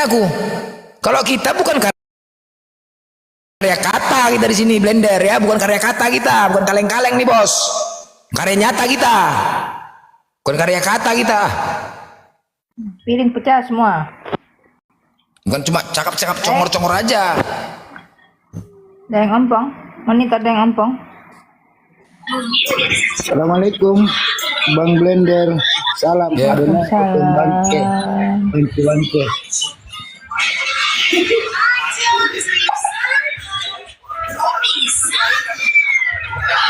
aku. Kalau kita bukan karya kata kita di sini Blender ya, bukan karya kata kita, bukan kaleng-kaleng nih bos. Karya nyata kita, bukan karya kata kita. Piring pecah semua. Bukan cuma cakap-cakap congor-congor aja. Ada yang ompong, monitor ada yang ompong. Assalamualaikum Bang Blender. Salam. Ya. Bangke.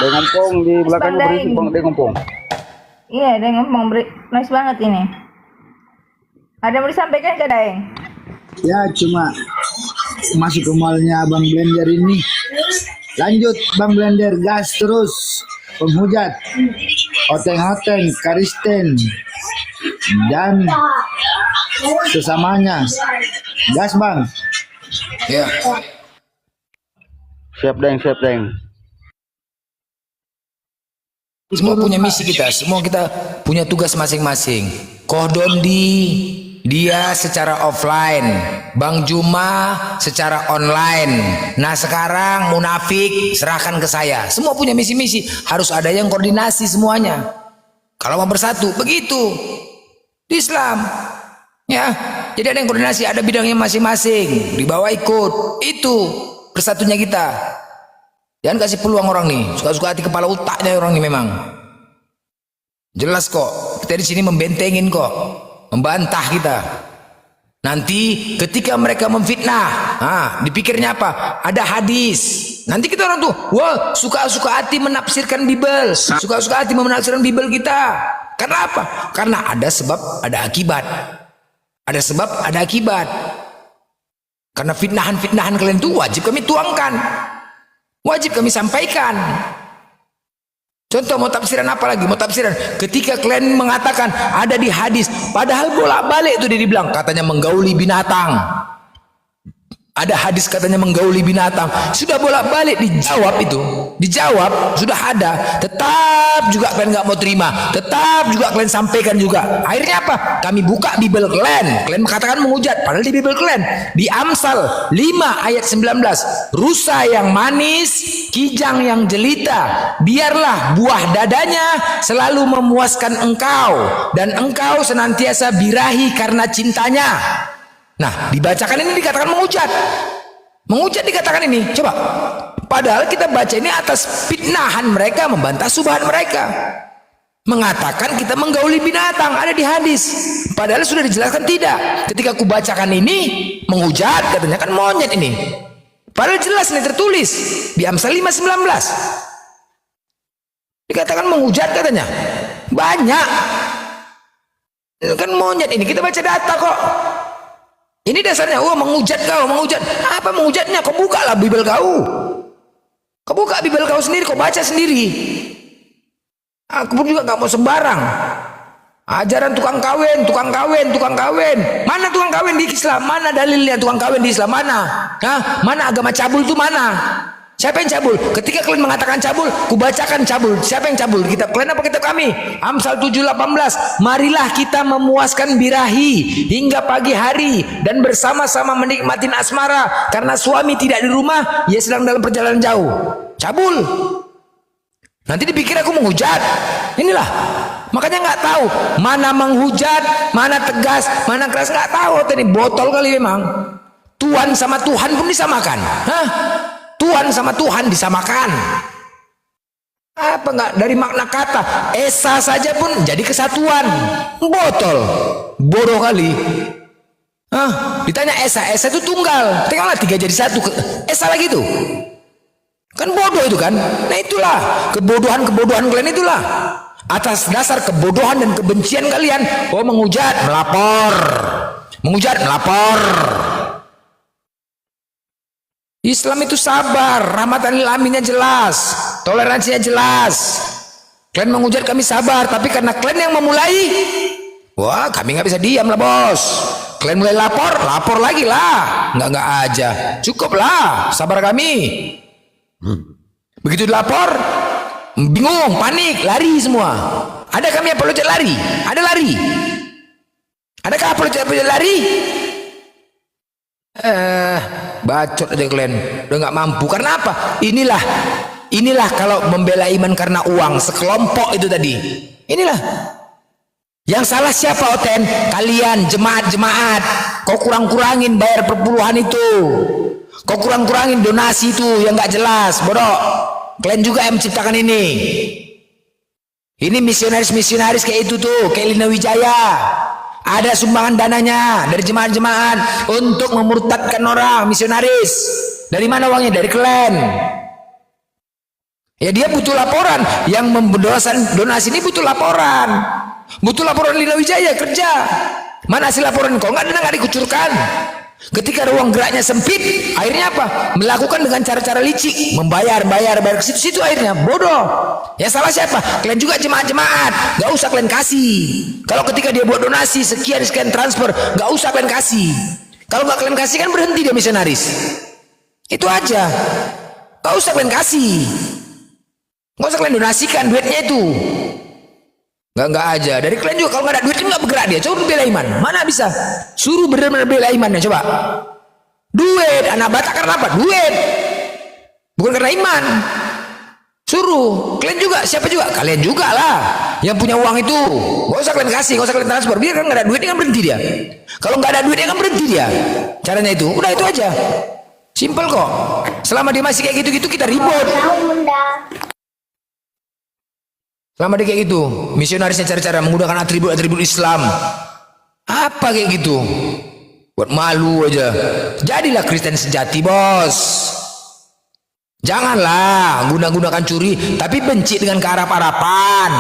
Dengan pong di belakangnya berisik Bang, dengan pong. Iya, ada yang ompong, nice banget ini. Ada yang mau disampaikan ke Daeng? Ya cuma masuk ke malnya Bang Blender ini. Lanjut Bang Blender, gas terus. Penghujat, oteng-oteng, karisten, dan sesamanya. Gas Bang. Ya. Siap Deng. Semua punya misi kita, semua kita punya tugas masing-masing. Kohdondi dia secara offline, Bang Juma secara online. Nah sekarang munafik serahkan ke saya. Semua punya misi-misi, harus ada yang koordinasi semuanya. Kalau mau bersatu begitu di Islam, ya. Jadi ada yang koordinasi, ada bidangnya masing-masing. Dibawa ikut, itu bersatunya kita. Jangan kasih peluang orang nih, suka-suka hati kepala otaknya orang nih memang. Jelas kok, kita di sini membentengin kok, membantah kita. Nanti ketika mereka memfitnah, dipikirnya apa? Ada hadis. Nanti kita orang tuh, wah suka-suka hati menafsirkan Bible, suka-suka hati menafsirkan Bible kita. Karena apa? Karena ada sebab, ada akibat. Ada sebab, ada akibat. Karena fitnahan-fitnahan kalian itu wajib kami tuangkan. Wajib kami sampaikan. Contoh mau tafsiran apa lagi? Mau tafsiran ketika kalian mengatakan ada di hadis, padahal bolak-balik itu dia dibilang katanya menggauli binatang. Ada hadis katanya menggauli binatang. Sudah bolak-balik dijawab itu. Dijawab, sudah ada. Tetap juga kalian nggak mau terima. Tetap juga kalian sampaikan juga. Akhirnya apa? Kami buka Bible kalian. Kalian mengatakan menghujat. Padahal di Bible kalian. Di Amsal 5 ayat 19. Rusa yang manis, kijang yang jelita. Biarlah buah dadanya selalu memuaskan engkau. Dan engkau senantiasa birahi karena cintanya. Nah, dibacakan ini dikatakan menghujat. Menghujat dikatakan ini. Coba. Padahal kita baca ini atas fitnahan mereka, membantah subhan mereka. Mengatakan kita menggauli binatang, ada di hadis. Padahal sudah dijelaskan tidak. Ketika aku bacakan ini, menghujat katanya kan monyet ini. Padahal jelas ini tertulis di Amsal 5:19. Dikatakan menghujat katanya. Banyak. Itu kan monyet ini, kita baca data kok. Ini dasarnya, menghujat kau, menghujat. Apa menghujatnya? Kau buka lah Bible kau. Kau buka Bible kau sendiri, kau baca sendiri. Aku pun juga gak mau sembarang. Ajaran tukang kawin. Mana tukang kawin di Islam? Mana dalilnya tukang kawin di Islam? Mana? Mana agama cabul itu mana? Siapa yang cabul? Ketika kalian mengatakan cabul, kubacakan cabul. Siapa yang cabul? Kitab kalian apa kitab kami? Amsal 7:18. Marilah kita memuaskan birahi hingga pagi hari dan bersama-sama menikmati asmara karena suami tidak di rumah, ia sedang dalam perjalanan jauh. Cabul. Nanti dipikir aku menghujat. Inilah. Makanya nggak tahu mana menghujat, mana tegas, mana keras, nggak tahu. Ini botol kali memang. Tuhan sama Tuhan pun disamakan. Tuhan sama Tuhan disamakan. Apa enggak dari makna kata Esa saja pun jadi kesatuan. Botol. Bodoh kali. Ditanya Esa itu tunggal. Tengoklah 3 jadi 1. Esa lagi tuh. Kan bodoh itu kan. Nah itulah kebodohan kalian itulah. Atas dasar kebodohan dan kebencian kalian, menghujat, melapor. Menghujat, melapor. Islam itu sabar, rahmatan lil alaminnya jelas, toleransinya jelas. Kalian menghujat kami sabar, tapi karena kalian yang memulai, kami nggak bisa diam lah bos. Kalian mulai lapor lagi lah, nggak aja, cukup lah, sabar kami. Begitu dilapor, bingung, panik, lari semua. Ada kami yang apologet lari, ada lari. Adakah apologet lari? Bacot aja kalian. Udah nggak mampu. Karena apa? Inilah kalau membela iman karena uang. Sekelompok itu tadi. Inilah. Yang salah siapa, Oten? Kalian, jemaat-jemaat. Kau kurang-kurangin bayar perpuluhan itu. Kau kurang-kurangin donasi itu yang nggak jelas. Bodoh. Kalian juga yang menciptakan ini. Ini misionaris-misionaris kayak itu tuh. Kayak Lina Wijaya. Ada sumbangan dananya dari jemaat-jemaat untuk memurtadkan orang misionaris. Dari mana uangnya? Dari klan. Ya dia butuh laporan. Yang membendosan donasi ini butuh laporan. Butuh laporan Lina Wijaya kerja. Mana hasil laporan? Kok nggak dikucurkan? Ketika ruang geraknya sempit, akhirnya apa? Melakukan dengan cara-cara licik, bayar ke situ akhirnya bodoh. Ya salah siapa? Kalian juga jemaat-jemaat, gak usah kalian kasih. Kalau ketika dia buat donasi sekian transfer, gak usah kalian kasih. Kalau gak kalian kasih kan berhenti dia misionaris. Itu aja. Gak usah kalian kasih. Gak usah kalian donasikan duitnya itu. Enggak aja. Dari kalian juga kalau nggak ada duit nggak bergerak dia. Coba bela iman. Mana bisa? Suruh benar-benar bela imannya. Coba. Duit. Anak Batak karena apa? Duit. Bukan karena iman. Suruh. Kalian juga. Siapa juga? Kalian juga lah. Yang punya uang itu. Nggak usah kalian kasih. Nggak usah kalian transfer. Biar kan nggak ada duit kan berhenti dia. Kalau nggak ada duit kan berhenti dia. Caranya itu. Udah itu aja. Simple kok. Selama dia masih kayak gitu-gitu kita ribut. Selama dia kayak gitu, misionarisnya cara-cara menggunakan atribut-atribut Islam. Apa kayak gitu? Buat malu aja. Jadilah Kristen sejati, bos. Janganlah gunakan curi, tapi benci dengan kearap-arapan.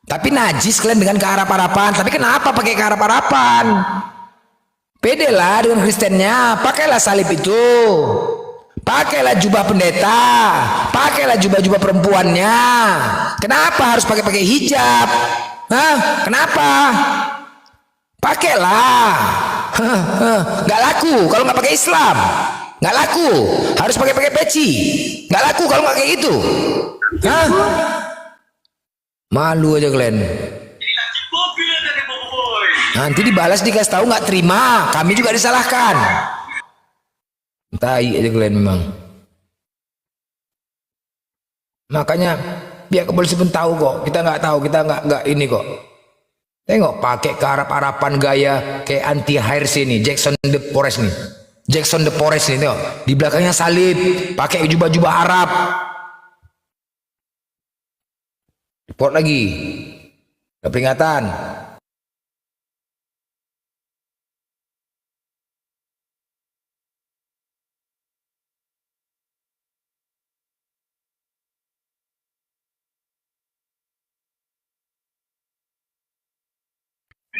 Tapi najis kalian dengan kearap-arapan. Tapi kenapa pakai kearap-arapan? Pedelah dengan Kristennya, pakailah salib itu. Pakailah jubah pendeta, pakailah jubah-jubah perempuannya. Kenapa harus pakai hijab? Hah? Kenapa? Pakailah. Gak laku kalau nggak pakai Islam. Gak laku. Harus pakai peci. Gak laku kalau nggak kayak gitu. Hah? Malu aja kalian. Nanti dibalas dikasih tahu nggak terima. Kami juga disalahkan. Tai aja kalian memang. Makanya pihak kepolisian pun tahu kok. Kita nggak tahu, kita nggak ini kok. Tengok pakai kearap-arapan gaya kayak anti HRC nih, Jackson the Forest nih. Jackson the Forest nih, tengok. Di belakangnya salib, pakai jubah-jubah Arab. Report lagi. Ada peringatan.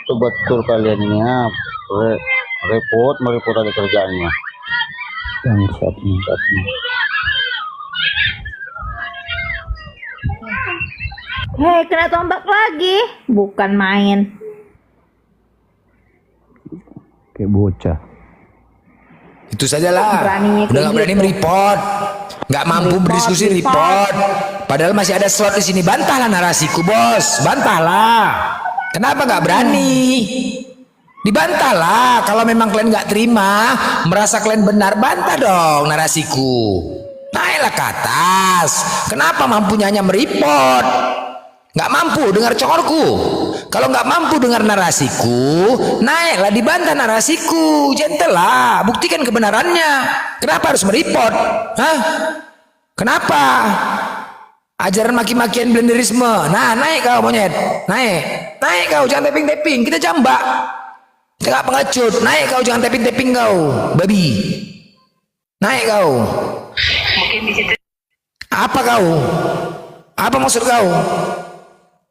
Betul kalian ini ya. Merepot ada kerjaannya. Bangsat. Hei, kena tombak lagi. Bukan main. Kayak bocah. Itu sajalah. Beraninya Udah nggak berani gitu. mereport, nggak mampu berdiskusi report. Padahal masih ada slot di sini. Bantahlah narasiku, bos. Bantahlah. Kenapa nggak berani? Dibantahlah. Kalau memang kalian nggak terima, merasa kalian benar, bantah dong narasiku. Naiklah ke atas. Kenapa mampunya hanya mereport? Nggak mampu dengar congorku. Kalau nggak mampu dengar narasiku, naiklah dibantah narasiku. Gentle lah, buktikan kebenarannya. Kenapa harus mereport? Hah? Kenapa? Ajaran maki-makian blenderisme. Nah, naik kau monyet. Naik kau, jangan tapping-tapping. Kita jambak. Kita nggak pengecut. Naik kau, jangan tapping-tapping kau, babi. Naik kau. Apa kau? Apa maksud kau?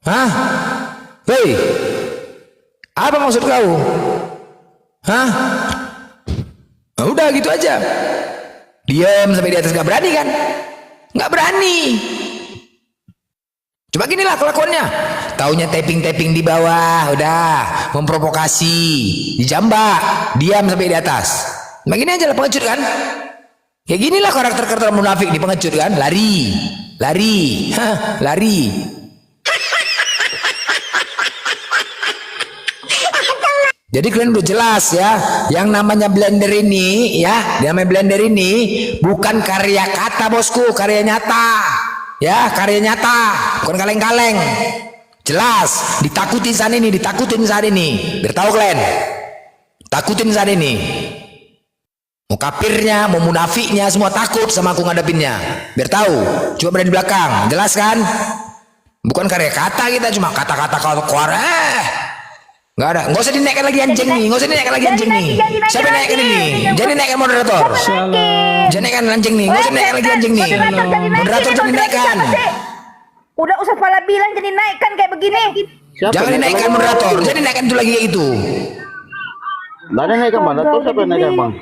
Hah? Hei, apa maksud kau? Hah? Nah, udah gitu aja. Diam sampai di atas, nggak berani kan? Nggak berani. Coba ginilah kelakuannya. Taunya tapping-tapping di bawah, udah memprovokasi, dijambak, diam sampai di atas. Begini aja lah pengecut kan? Kayak ginilah karakter munafik di pengecut kan? Lari. Hah, lari. Jadi kalian udah jelas ya, yang namanya blender ini ya, namanya blender ini bukan karya kata bosku, karya nyata. Ya, karya nyata, bukan kaleng-kaleng. Jelas, ditakutin saat ini, biar tahu kalian. Takutin saat ini. Mau kafirnya, mau munafiknya, semua takut sama aku ngadepinnya. Biar tahu, coba berada di belakang, jelas kan? Bukan karya kata kita, cuma kata-kata keluar. Nggak ada, nggak usah dinaikkan lagi anjing nih, nggak usah dinaikkan lagi anjing nih. Siapa naikkan ini? Jangan dinaikkan moderator. Jangan naikkan anjing nih, nggak usah dinaikkan lagi anjing nih. Moderator jangan dinaikkan. Udah usah pala bilang jadi naikkan kayak begini. Jangan dinaikkan moderator, jangan dinaikkan itu lagi kayak itu. Lah ada naikkan bang, tuh siapa yang naikkan bang?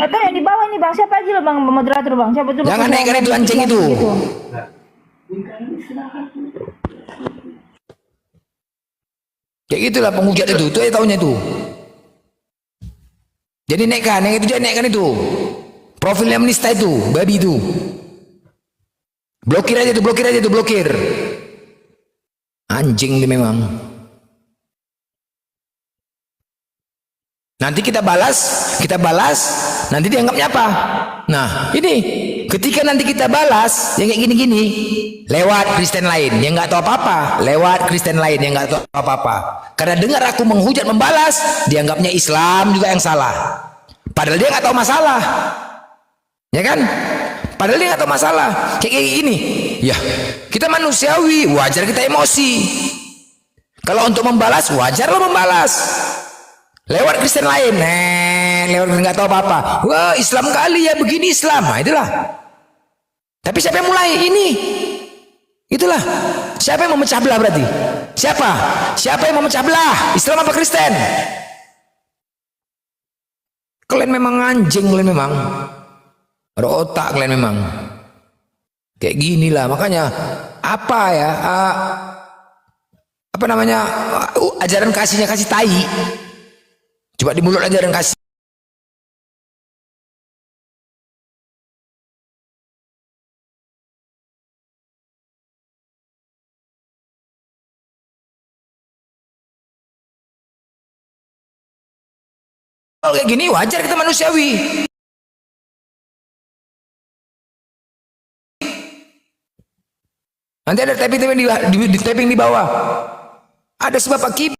Atau yang di bawah ini bang, siapa aja lo bang moderator bang? Siapa tuh? Jangan naikkan itu anjing itu. Kayak gitulah penghujat itu ya tahunya itu. Jadi naikkan, yang itu jangan naikkan itu. Profilnya menista itu, babi itu. Blokir aja itu, blokir. Anjing dia memang. Nanti kita balas, nanti dianggapnya apa? Nah, ini ketika nanti kita balas yang kayak gini-gini lewat Kristen lain yang nggak tahu apa-apa, Karena dengar aku menghujat membalas, dianggapnya Islam juga yang salah. Padahal dia nggak tahu masalah, ya kan? Padahal dia nggak tahu masalah. Kayak gini, ya kita manusiawi, wajar kita emosi. Kalau untuk membalas, wajar lo membalas. Lewat Kristen lain, lewat nggak tahu apa-apa. Wah, Islam kali ya begini Islam, nah itulah. Tapi siapa yang mulai ini? Itulah. Siapa yang memecah belah berarti? Siapa yang memecah belah? Islam apa Kristen? Kalian memang anjing, kalian memang. Ada otak kalian memang. Kayak gini lah, makanya apa ya? Apa namanya? Ajaran kasihnya kasih tai. Coba di mulut aja dan kasih. Kalau kayak gini wajar kita manusiawi. Nanti ada tapping di bawah. Ada sebab akibat.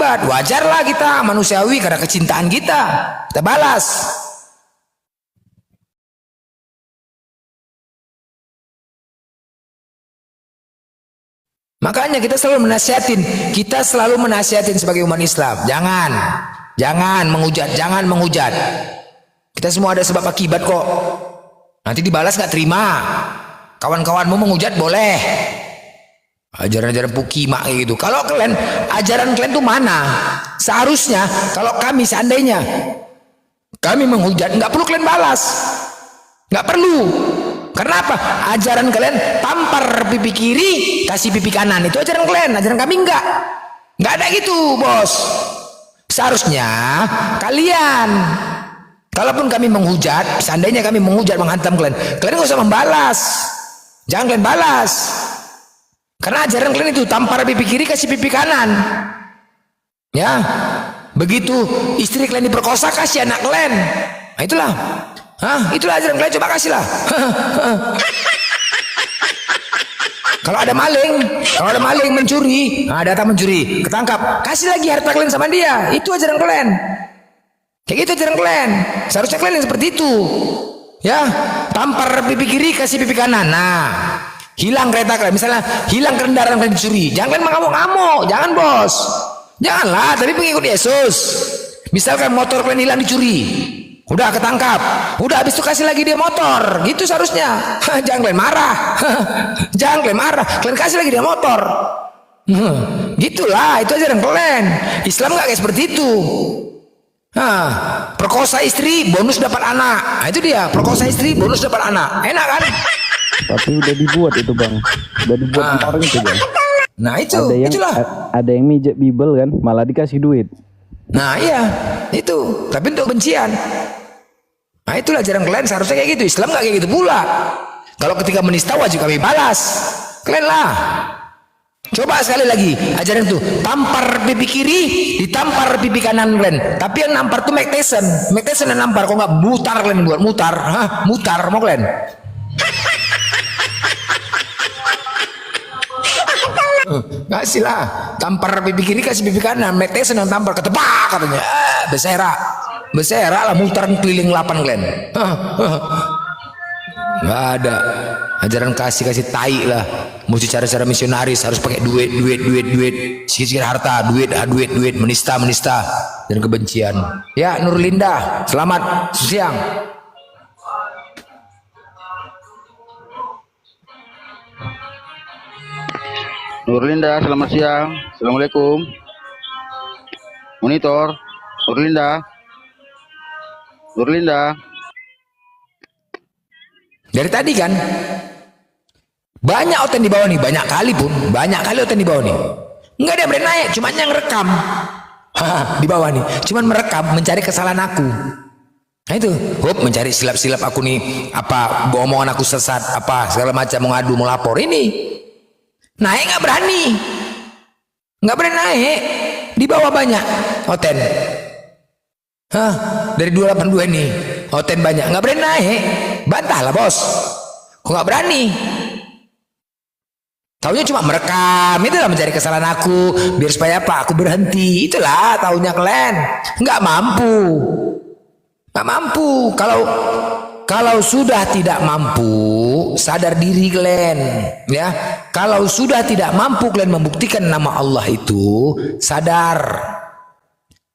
Wajarlah kita manusiawi karena kecintaan kita balas. Makanya kita selalu menasihatin sebagai umat Islam, jangan menghujat. Kita semua ada sebab akibat kok. Nanti dibalas nggak terima, kawan-kawanmu menghujat boleh. Ajaran-ajaran pukimak gitu. Kalau kalian, ajaran kalian tuh mana? Seharusnya kalau seandainya kami menghujat, nggak perlu kalian balas, nggak perlu. Karena apa? Ajaran kalian tampar pipi kiri, kasih pipi kanan, itu ajaran kalian. Ajaran kami nggak ada gitu, bos. Seharusnya kalian, kalaupun kami menghujat, seandainya kami menghujat menghantam kalian nggak usah membalas, jangan kalian balas. Karena ajaran kalian itu tampar pipi kiri kasih pipi kanan. Ya. Begitu istri kalian diperkosa kasih anak kalian. Nah itulah. Itulah ajaran kalian, coba kasihlah. Kalau ada maling mencuri, datang mencuri, ketangkap, kasih lagi harta kalian sama dia. Itu ajaran kalian. Kayak gitu ajaran kalian. Seharusnya kalian yang seperti itu. Ya, tampar pipi kiri kasih pipi kanan. Nah, hilang kereta kalian, misalnya hilang kendaraan kalian dicuri, jangan kalian mengamuk-ngamuk, jangan bos, janganlah. Tapi pengikut Yesus, misalkan motor kalian hilang dicuri, udah ketangkap, udah habis itu kasih lagi dia motor, gitu seharusnya. Jangan kalian marah, kalian kasih lagi dia motor. Gitulah, itu ajaran kalian. Islam nggak kayak seperti itu. Perkosa istri bonus dapat anak, itu dia, perkosa istri bonus dapat anak, enak kan? Tapi udah dibuat itu bang, udah dibuat orang itu bang. Nah itu, itulah. Ada yang mijat Bible kan, malah dikasih duit. Nah iya, itu. Tapi untuk kebencian. Nah itulah ajaran kalian seharusnya kayak gitu. Islam nggak kayak gitu pula. Kalau ketika menista wajib kami balas. Kalian lah. Coba sekali lagi ajaran tuh, tampar pipi kiri, ditampar pipi kanan kalian. Tapi yang nampar tuh Mike Tyson. Mike Tyson yang nampar, kok nggak mutar kalian buat mutar? Hah? Mutar mau kalian? Kasih lah, tampar pipi kiri kasih pipi kanan. Mike Tyson yang tampar, ketebak katanya. Beserak lah, mutar keliling 8 kalian. Nggak ada ajaran kasih tai lah. Mesti cara-cara misionaris, harus pakai duit, sikit-sikit harta, duit, menista dan kebencian. Ya, Nurlinda, selamat siang. Nurlinda, selamat siang. Assalamualaikum. Monitor, Nurlinda. Dari tadi kan banyak oten di bawah nih, banyak kali oten di bawah nih. Enggak ada yang berani naik, cuman yang rekam. Di bawah nih, cuman merekam, mencari kesalahan aku. Nah itu, mencari silap-silap aku nih, apa omongan aku sesat, apa segala macam, mau ngadu, mau lapor. Ini naik nggak berani naik. Di bawah banyak oten. Dari 282 ini oten banyak, nggak berani naik. Bantahlah bos, kok nggak berani? Taunya cuma merekam, itulah mencari kesalahan aku, biar supaya apa? Aku berhenti, itulah taunya kalian. Nggak mampu. Kalau sudah tidak mampu, sadar diri kalian, ya. Kalau sudah tidak mampu kalian membuktikan nama Allah itu, sadar.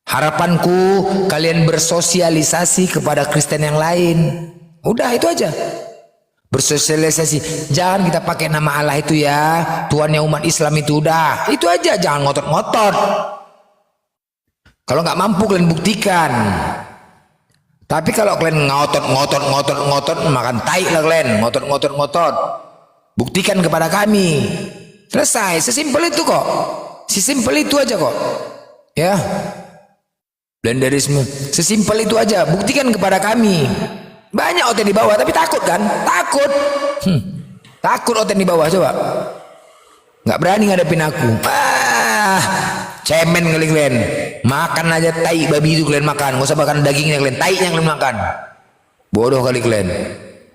Harapanku kalian bersosialisasi kepada Kristen yang lain. Udah itu aja. Bersosialisasi, jangan kita pakai nama Allah itu ya, Tuhannya umat Islam itu, udah itu aja, jangan ngotot-ngotot. Kalau nggak mampu kalian buktikan. Tapi kalau kalian ngotot, makan tai lah kalian, ngotot. Buktikan kepada kami, selesai, sesimpel itu kok, sesimpel itu aja kok, ya. Blenderisme, sesimpel itu aja, buktikan kepada kami. Banyak oten di bawah, tapi takut kan? Takut oten di bawah, coba. Nggak berani ngadepin aku. Cemen kali kalian. Makan aja tai babi itu kalian makan. Nggak usah makan dagingnya kalian, tainya kalian makan. Bodoh kali kalian.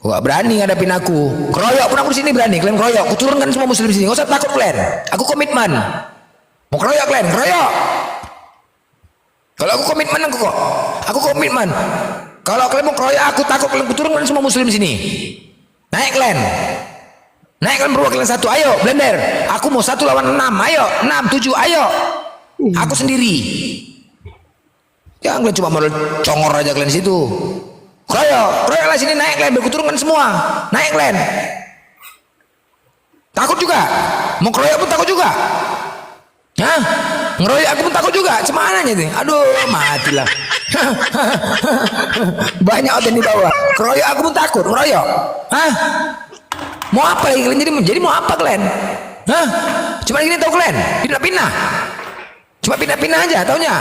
Nggak berani ngadepin aku. Keroyok pun aku di sini berani. Kalian keroyok, aku turunkan semua muslim di sini. Nggak usah takut kalian. Aku komitmen. Mau keroyok kalian, keroyok. Kalau aku komitmen aku komitmen. Kalau kalian mau keroyok aku, takut kalian kuturunkan semua muslim di sini. Naik kalian perwakilan 1, ayo blender. Aku mau 1 lawan 6, ayo 6, 7, ayo. Aku sendiri. Jangan kalian cuma modal congor aja kalian di situ. Keroyoklah sini, naik kalian, berkuturunkan semua. Naik kalian. Takut juga. Mau keroyok pun takut juga. Ngeroyok aku pun takut juga. Cemananya itu. Aduh, matilah. Banyak oten di bawah. Keroyok aku pun takut. Ngeroyok. Mau apa lagi kalian? Jadi mau apa kalian? Cuma gini tau kalian? Pindah-pindah. Cuma pindah-pindah aja taunya.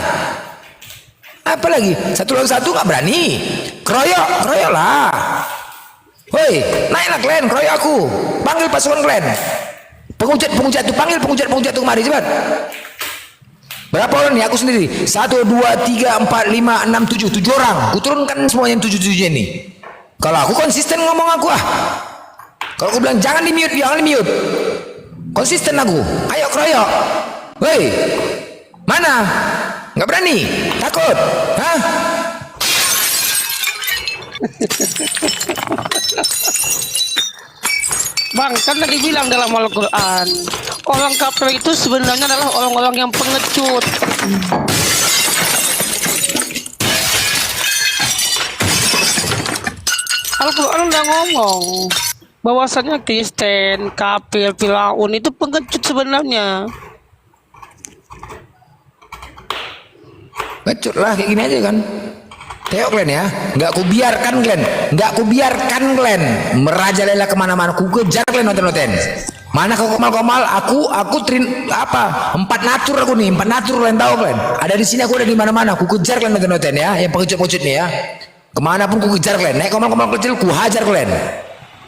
Apa lagi? 1 lawan 1 nggak berani. Keroyok lah. Woi, naiklah kalian, keroyok aku. Panggil pasukan kalian. Penghujat tuh, panggil penghujat tuh kemari cepat. Berapa orang nih? Aku sendiri. 1, 2, 3, 4, 5, 6, 7. 7 orang. Kuturunkan semuanya yang 7 ini. Kalau aku konsisten ngomong aku Kalau aku bilang jangan di mute, konsisten aku. Ayo keroyok. Woi, mana? Nggak berani? Takut? Bang, kan tadi bilang dalam Al-Quran, orang kafir itu sebenarnya adalah orang-orang yang pengecut. Al-Quran udah ngomong bahwasanya Kristen, kafir, Firaun itu pengecut sebenarnya. Ngecut lah kayak gini aja kan. Tengok kalian ya, nggak kubiarkan kalian merajalela kemana-mana. Ku kejar kalian noten-noten. Mana kau komal-komal? Aku 4 natur aku nih, 4 natur kalian tahu kalian. Ada di sini, aku ada di mana-mana. Ku kejar kalian noten-noten ya, yang pengecut-pengecut nih ya. Kemanapun ku kejar kalian. Naik komal-komal kecil, ku hajar kalian.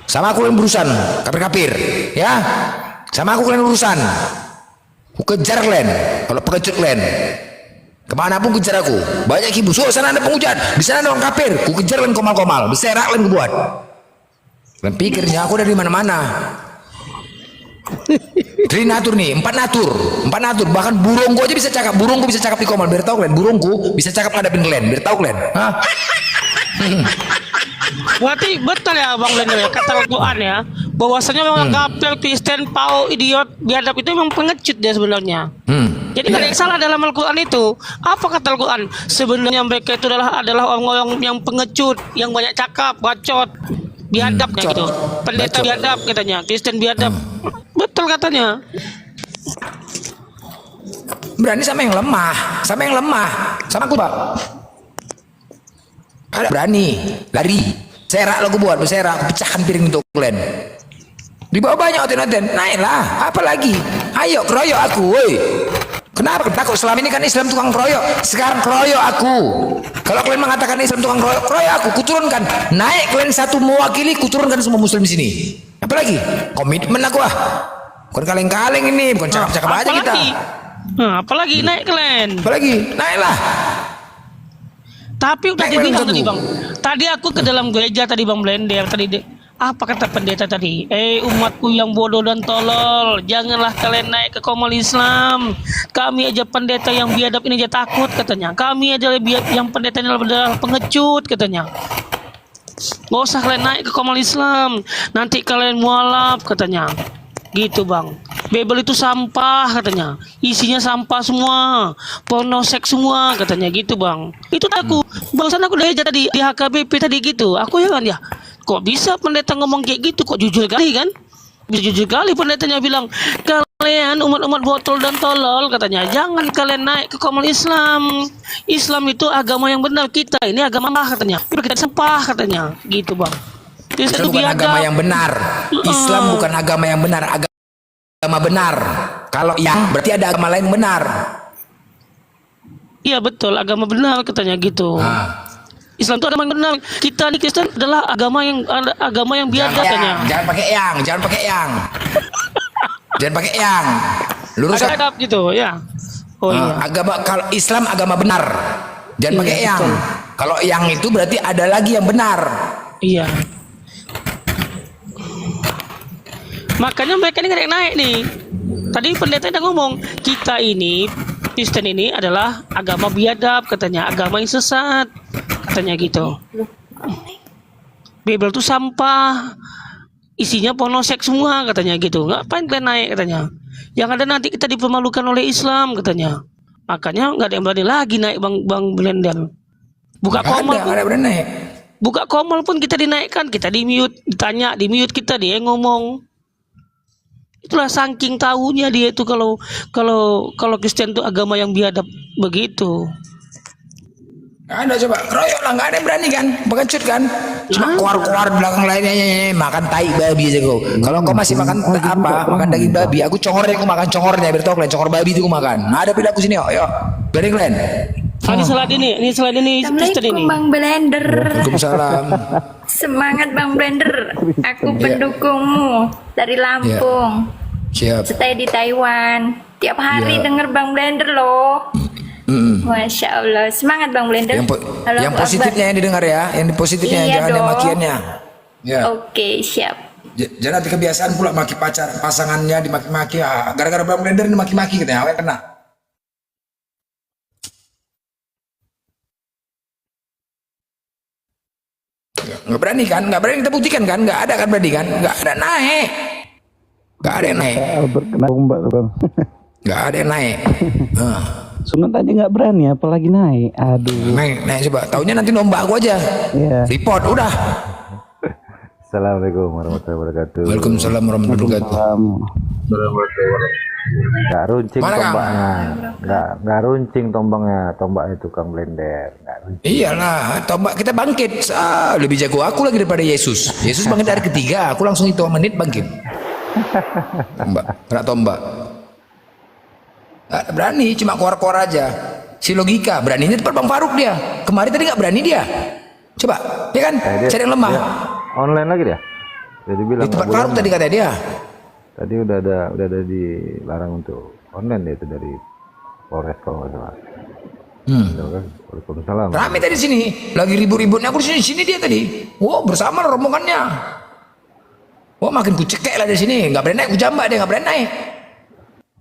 Sama aku kalian berurusan, kapir-kapir, ya. Sama aku kalian urusan. Aku kejar kalian, kalau pengecut kalian. Kemana pun kejar aku. Banyak ibu, so sana ada penghujat, di sana ada orang kafir. Ku kejar kalian komal-komal, berserak kalian buat. Kalian pikirnya aku dari mana-mana. Trinatur nih, empat natur, bahkan burungku aja bisa cakap, di komal. Biar tahu kalian, burungku bisa cakap ngadepin kalian, biar tahu kalian. Hah? Berarti betul ya Bang Blender ya, kata Al-Quran ya, bahwasanya orang kafir, Kristen, Pau, idiot, biadab itu memang pengecut dia sebenarnya. Jadi nggak ada yang salah dalam Al-Quran itu. Apa kata Al-Quran? Sebenarnya mereka itu adalah orang-orang yang pengecut, yang banyak cakap, bacot, biadab kayak gitu. Pendeta Bacot. biadab katanya, Kristen biadab. Betul katanya. Berani sama yang lemah, sama aku Pak. Ada berani, lari, serak lo gue buat, berserak, aku pecahkan piring untuk kalian. Di bawah banyak oten-oten, naiklah, apa lagi? Ayo keroyok aku, woi. Kenapa takut? Selama ini kan Islam tukang keroyok, sekarang keroyok aku. Kalau kalian mengatakan Islam tukang keroyok, keroyok aku, kuturunkan. Naik kalian satu mewakili, kuturunkan semua Muslim di sini. Apalagi? Komitmen aku ah. Bukan kaleng-kaleng ini, bukan cakap-cakap aja kita. Apalagi naik kalian. Apalagi? Naiklah. Tapi udah Naik dibilang satu. tadi Bang. Tadi aku ke dalam gereja tadi Bang Blender tadi. Apa kata pendeta tadi? Umatku yang bodoh dan tolol, janganlah kalian naik ke komal Islam. Kami aja pendeta yang biadab ini aja takut katanya. Kami aja yang pendeta ini adalah pengecut katanya. Gak usah kalian naik ke komal Islam, nanti kalian mualaf katanya. Gitu Bang. Bible itu sampah katanya, isinya sampah semua, porno seks semua katanya gitu Bang. Itu aku, barusan aku dari tadi di HKBP tadi gitu. Aku ya kan ya, kok bisa pendeta ngomong kayak gitu, kok jujur kali kan? Bisa jujur kali pendetanya bilang, kalian umat-umat botol dan tolol katanya, jangan kalian naik ke komal Islam. Islam itu agama yang benar, kita ini agama katanya, kita sampah katanya, gitu Bang. Islam bukan agama yang benar. Islam bukan agama yang benar, agama benar. Kalau yang berarti ada agama lain benar. Iya betul, agama benar katanya gitu. Islam itu agama yang benar. Kita di Kristen adalah agama yang biadab katanya. Jangan pakai yang. Jangan pakai yang. Lurus Biadab gitu ya. Oh iya. agama, kalau Islam agama benar. Jangan pakai yang. Kalau yang itu berarti ada lagi yang benar. Iya. Makanya mereka ini nggak ada yang naik nih. Tadi pendeta udah ngomong, kita ini Kristen ini adalah agama biadab katanya, agama yang sesat katanya gitu. Bible itu sampah, isinya porno seks semua katanya gitu. Ngapain kalian naik katanya? Yang ada nanti kita dipermalukan oleh Islam katanya. Makanya nggak ada yang berani lagi naik Bang Blender. Buka komal. Ada berani naik. Buka komal pun kita dinaikkan, kita di mute, ditanya, di mute kita dia yang ngomong. Itulah saking tahunya dia itu kalau Kristen itu agama yang biadab begitu. Ada coba keroyok lah, nggak ada yang berani kan, pengecut kan, cuma keluar belakang lainnya makan tai babi aja kau. Kalau kau masih makan makan daging babi, aku congornya, aku makan congornya, biar tau kalian congor babi itu aku makan. Nah, ada pindah aku sini, yuk, dari kalian. Ini selain ini Kristen ini. Assalamualaikum Bang Blender. Waalaikumsalam. Semangat Bang Blender. Aku pendukungmu dari Lampung. Siap. Stay di Taiwan. Tiap hari denger Bang Blender loh. Masya Allah. Semangat Bang Blender. Yang positifnya yang didengar ya, yang positifnya, Iya jangan yang dong. makiannya. Ya. Oke, siap. Jangan nanti kebiasaan pula maki pasangannya dimaki-maki. Gara-gara Bang Blender dimaki-maki katanya, awalnya kena. Nggak berani kan? Nggak berani kita buktikan kan? Nggak ada kan berani kan? Nggak ada naik. Nggak ada yang naik. Albert kena ombak tuh bang. Nggak ada yang naik. Sunat aja nggak berani, apalagi naik. Aduh. Naik coba. Taunya nanti nombak aku aja. Iya. Report udah. Assalamualaikum warahmatullahi wabarakatuh. Waalaikumsalam warahmatullahi wabarakatuh. Nggak runcing Mana, Kang? tombaknya, nggak runcing tombaknya tukang blender. Nggak runcing. Iyalah, tombak kita bangkit. Lebih jago aku lagi daripada Yesus. Yesus bangkit hari ketiga, aku langsung hitung menit bangkit. Kena tombak. Nggak berani, cuma keluar-keluar aja. Si logika, beraninya depan Bang Faruk dia. Kemarin tadi nggak berani dia. Coba, ya kan? Dia- Cari yang lemah. dia online lagi dia. Udah dibilang Di tempat nggak boleh Faruk tadi kata dia. Tadi udah ada dilarang untuk online ya, itu dari Polres kalau nggak salah. Waalaikumsalam. Rame tadi sini, lagi ribut-ributnya aku di sini dia tadi. Wah, bersama rombongannya. Wah, makin ku cekek lah di sini, nggak berani naik, ku jambak dia nggak berani naik.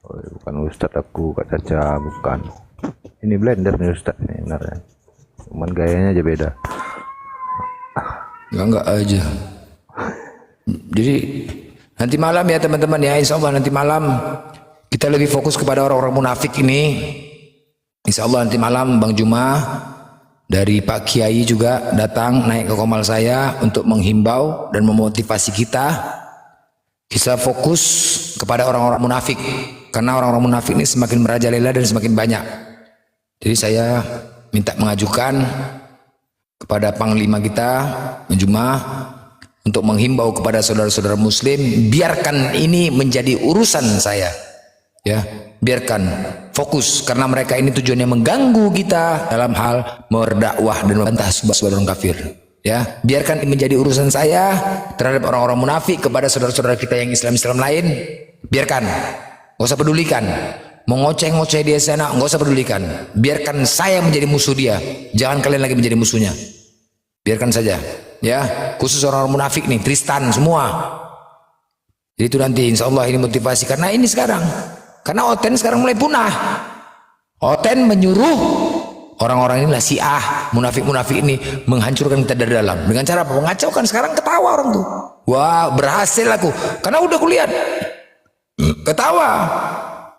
Oh, bukan Ustadz aku, Kak Caca, bukan. Ini blender nih Ustadz nih, benar ya. Cuman gayanya aja beda. Enggak aja. Jadi nanti malam ya teman-teman ya, insya Allah nanti malam kita lebih fokus kepada orang-orang munafik ini. Insya Allah nanti malam Bang Juma dari Pak Kiai juga datang naik ke komal saya untuk menghimbau dan memotivasi kita bisa fokus kepada orang-orang munafik, karena orang-orang munafik ini semakin merajalela dan semakin banyak. Jadi saya minta mengajukan kepada Panglima kita Bang Juma untuk menghimbau kepada saudara-saudara muslim, biarkan ini menjadi urusan saya. Ya, biarkan fokus, karena mereka ini tujuannya mengganggu kita dalam hal berdakwah dan membantah sebuah orang kafir. Ya, biarkan ini menjadi urusan saya terhadap orang-orang munafik kepada saudara-saudara kita yang Islam-Islam lain. Biarkan, nggak usah pedulikan. Mau ngoceh-ngoceh dia sana, nggak usah pedulikan. Biarkan saya menjadi musuh dia. Jangan kalian lagi menjadi musuhnya. Biarkan saja. Ya, khusus orang-orang munafik nih, Tristan semua. Jadi itu nanti insya Allah ini motivasi, karena ini sekarang. Karena Oten sekarang mulai punah. Oten menyuruh orang-orang inilah Syiah, munafik-munafik ini menghancurkan kita dari dalam. Dengan cara apa? Mengacaukan. Sekarang ketawa orang tuh. Wah, berhasil aku. Karena udah kulihat. Ketawa.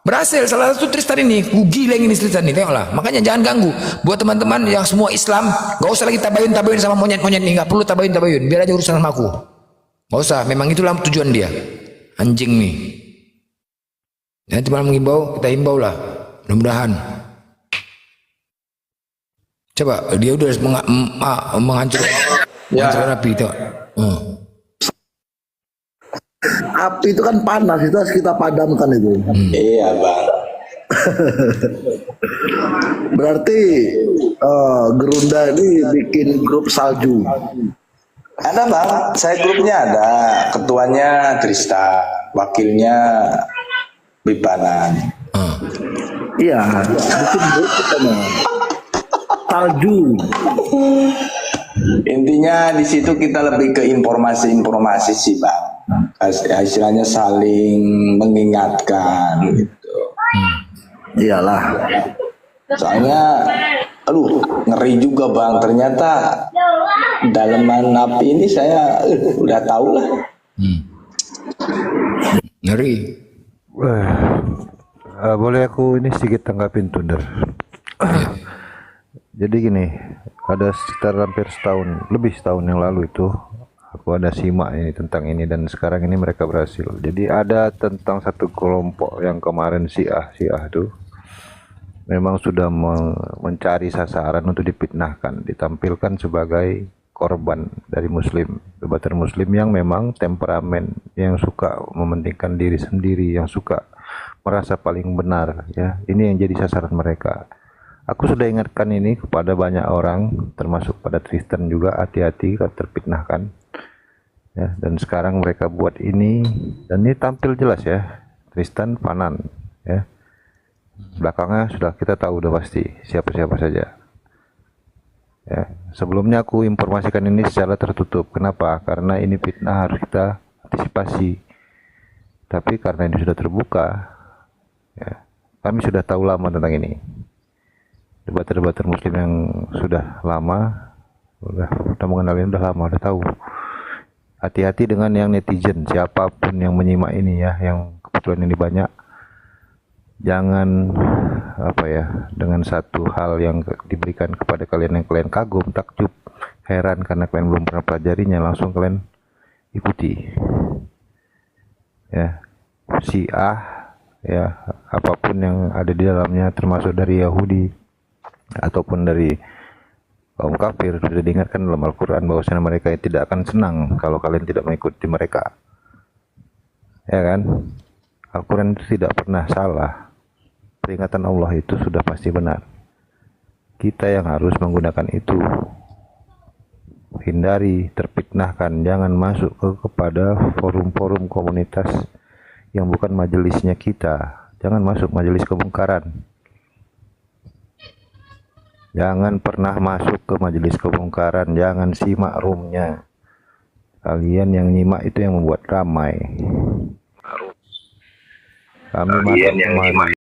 Berhasil. Salah satu Tristan ini. Gila ini Tristan ini. Tengoklah. Makanya jangan ganggu. Buat teman-teman yang semua Islam, gak usah lagi tabayun-tabayun sama monyet-monyet ini. Gak perlu tabayun-tabayun. Biar aja urusan sama aku. Gak usah. Memang itulah tujuan dia. Anjing nih. Nanti malam menghimbau, kita himbau lah, mudah-mudahan. Coba dia udah menghancurkan api itu. Api itu kan panas, itu harus kita padamkan itu. Iya bang. Berarti Gerunda ini bikin grup salju. Ada bang, saya grupnya ada, ketuanya Tristan, wakilnya Bipanan. Iya, bikin grup katanya. Salju. Intinya di situ kita lebih ke informasi-informasi sih bang. Istilahnya saling mengingatkan gitu. Iyalah. Soalnya, aduh ngeri juga bang. Ternyata daleman api ini saya udah tahu lah. Ngeri. Boleh aku ini sedikit tanggapin Tunder. Jadi gini, ada sekitar hampir lebih setahun yang lalu itu aku ada simak ini tentang ini, dan sekarang ini mereka berhasil. Jadi ada tentang satu kelompok yang kemarin Syiah itu memang sudah mencari sasaran untuk dipitnahkan, ditampilkan sebagai korban dari muslim, debater muslim yang memang temperamen, yang suka mementingkan diri sendiri, yang suka merasa paling benar, ya. Ini yang jadi sasaran mereka. Aku sudah ingatkan ini kepada banyak orang, termasuk pada Tristan juga, hati-hati kalau terfitnahkan. Ya, dan sekarang mereka buat ini, dan ini tampil jelas ya, Tristan Panan, ya. Belakangnya sudah kita tahu udah pasti siapa-siapa saja. Ya, sebelumnya aku informasikan ini secara tertutup. Kenapa? Karena ini fitnah, harus kita antisipasi. Tapi karena ini sudah terbuka, ya, kami sudah tahu lama tentang ini. Debater-debater muslim yang sudah lama, udah mengenal ini udah lama, udah tahu. Hati-hati dengan yang netizen, siapapun yang menyimak ini ya, yang kebetulan ini banyak. Jangan dengan satu hal yang diberikan kepada kalian yang kalian kagum, takjub, heran karena kalian belum pernah pelajarinya, langsung kalian ikuti. Ya, Syiah, ya, apapun yang ada di dalamnya, termasuk dari Yahudi ataupun dari kaum kafir, sudah diingatkan dalam Al-Quran bahwasanya mereka tidak akan senang kalau kalian tidak mengikuti mereka. Ya kan? Al-Quran itu tidak pernah salah. Peringatan Allah itu sudah pasti benar. Kita yang harus menggunakan itu. hindari terfitnahkan, jangan masuk kepada forum-forum komunitas yang bukan majelisnya kita. Jangan masuk majelis kemungkaran. Jangan pernah masuk ke majelis kemungkaran, jangan simak roomnya. Kalian yang nyimak itu yang membuat ramai. Kami masuk